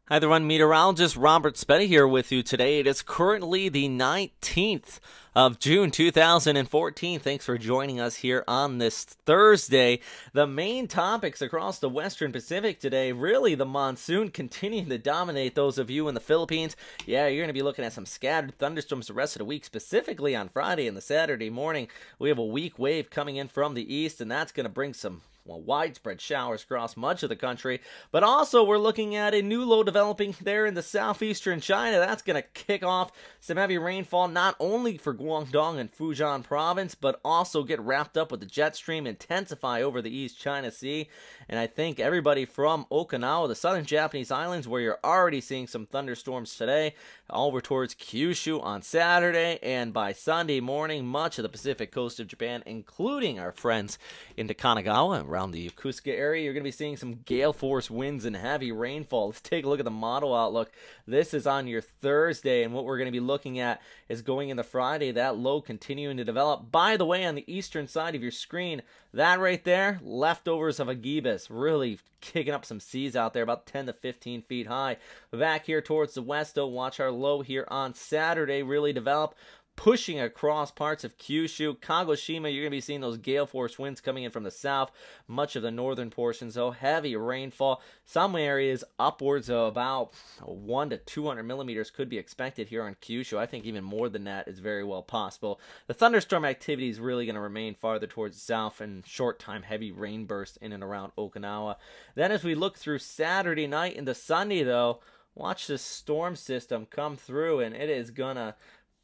Hi there, everyone. Meteorologist Robert Spetta here with you today. It is currently the 19th of June 2014. Thanks for joining us here on this Thursday. The main topics across the Western Pacific today, really the monsoon continuing to dominate those of you in the Philippines. Yeah, you're going to be looking at some scattered thunderstorms the rest of the week, specifically on Friday and the Saturday morning. We have a weak wave coming in from the east, and that's going to bring some widespread showers across much of the country. But also, we're looking at a new low developing there in the southeastern China. That's going to kick off some heavy rainfall, not only for Guangdong and Fujian province, but also get wrapped up with the jet stream, intensify over the East China Sea. And I think everybody from Okinawa, the southern Japanese islands, where you're already seeing some thunderstorms today, over towards Kyushu on Saturday, and by Sunday morning, much of the Pacific coast of Japan, including our friends into Kanagawa, around the Yokosuka area, you're going to be seeing some gale force winds and heavy rainfall. Let's take a look at the model outlook. This is on your Thursday, and what we're going to be looking at is going into Friday, that low continuing to develop. By the way, on the eastern side of your screen, that right there, leftovers of a gibbous, really kicking up some seas out there, about 10 to 15 feet high. Back here towards the west, though, watch our low here on Saturday really develop, pushing across parts of Kyushu, Kagoshima. You're going to be seeing those gale force winds coming in from the south. Much of the northern portions, though, heavy rainfall. Some areas upwards of about 1 to 200 millimeters could be expected here on Kyushu. I think even more than that is very well possible. The thunderstorm activity is really going to remain farther towards the south, and short time heavy rain bursts in and around Okinawa. Then as we look through Saturday night into Sunday, though, watch this storm system come through, and it is going to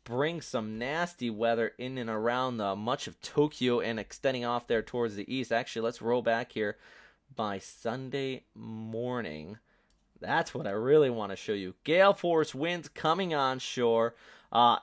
bring some nasty weather in and around much of Tokyo and extending off there towards the east. Actually, let's roll back here by Sunday morning. That's what I really want to show you. Gale force winds coming onshore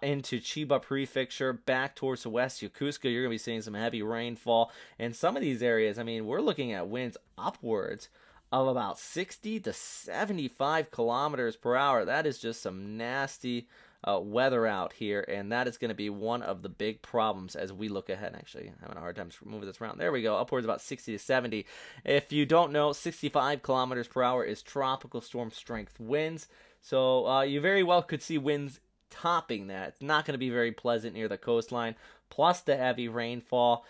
into Chiba Prefecture, back towards the west. Yokosuka, you're going to be seeing some heavy rainfall. And some of these areas, I mean, we're looking at winds upwards of about 60 to 75 kilometers per hour. That is just some nasty weather out here, and that is going to be one of the big problems as we look ahead. Actually, I'm having a hard time moving this around. There we go, upwards about 60 to 70. If you don't know, 65 kilometers per hour is tropical storm strength winds, so you very well could see winds topping that. It's not going to be very pleasant near the coastline, plus the heavy rainfall.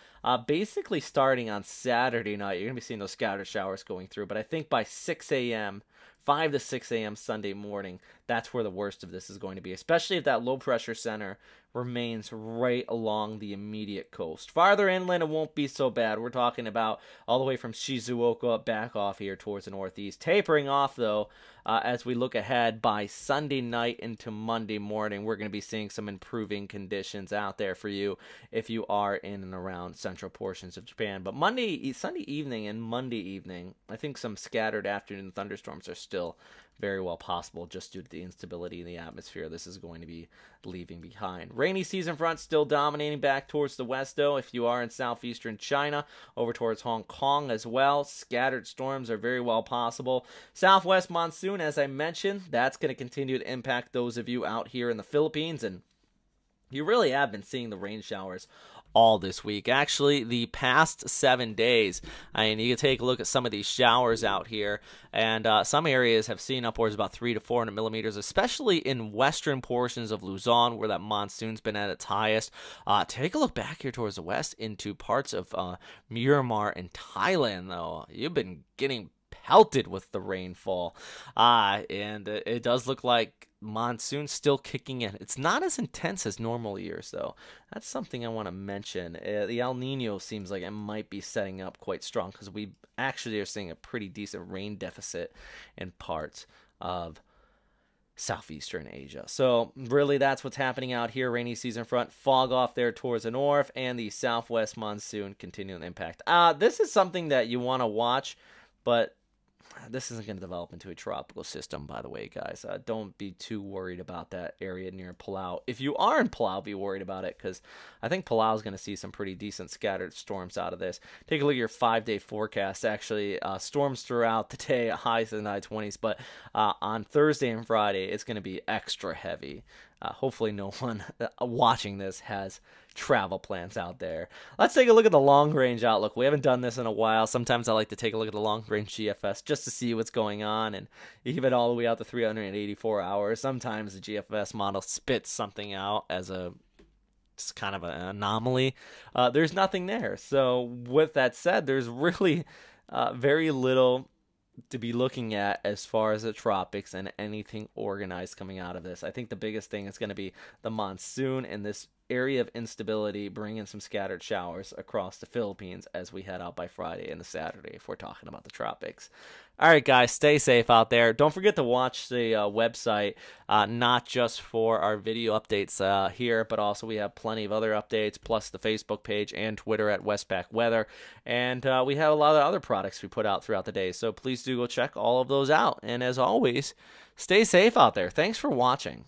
Basically starting on Saturday night, you're going to be seeing those scattered showers going through, but I think by 6 a.m., 5 to 6 a.m. Sunday morning, that's where the worst of this is going to be, especially if that low pressure center remains right along the immediate coast. Farther inland, it won't be so bad. We're talking about all the way from Shizuoka back off here towards the northeast. Tapering off, though, as we look ahead by Sunday night into Monday morning, we're going to be seeing some improving conditions out there for you if you are in and around central portions of Japan. But Sunday evening and Monday evening, I think some scattered afternoon thunderstorms are still very well possible just due to the instability in the atmosphere this is going to be leaving behind. Rainy season front still dominating back towards the west, though. If you are in southeastern China, over towards Hong Kong as well, scattered storms are very well possible. Southwest monsoon, as I mentioned, that's going to continue to impact those of you out here in the Philippines, and you really have been seeing the rain showers all this week. Actually, the past 7 days, I mean, you can take a look at some of these showers out here, and some areas have seen upwards about 300 to 400 millimeters, especially in western portions of Luzon, where that monsoon's been at its highest. Take a look back here towards the west into parts of Myanmar and Thailand, though. You've been getting pelted with the rainfall, and it does look like monsoon's still kicking in. It's not as intense as normal years, though. That's something I want to mention. The El Nino seems like it might be setting up quite strong, because we actually are seeing a pretty decent rain deficit in parts of southeastern Asia. So really, that's what's happening out here. Rainy season front, fog off there towards the north, and the southwest monsoon continuing impact. This is something that you want to watch, but this isn't going to develop into a tropical system, by the way, guys. Don't be too worried about that area near Palau. If you are in Palau, be worried about it, because I think Palau is going to see some pretty decent scattered storms out of this. Take a look at your 5-day forecast. Actually, storms throughout the day, highs in the high 20s, but on Thursday and Friday, it's going to be extra heavy. Hopefully no one watching this has travel plans out there. Let's take a look at the long range outlook. We haven't done this in a while. Sometimes I like to take a look at the long range GFS just to see what's going on, and even all the way out to 384 hours. Sometimes the GFS model spits something out as a it's kind of an anomaly. There's nothing there. So with that said, there's really very little to be looking at as far as the tropics and anything organized coming out of this. I think the biggest thing is going to be the monsoon and this area of instability bringing some scattered showers across the Philippines as we head out by Friday and the Saturday if we're talking about the tropics. All right, guys, stay safe out there. Don't forget to watch the website, not just for our video updates here, but also we have plenty of other updates, plus the Facebook page and Twitter at Westpac Weather. And we have a lot of other products we put out throughout the day, so please do go check all of those out. And as always, stay safe out there. Thanks for watching.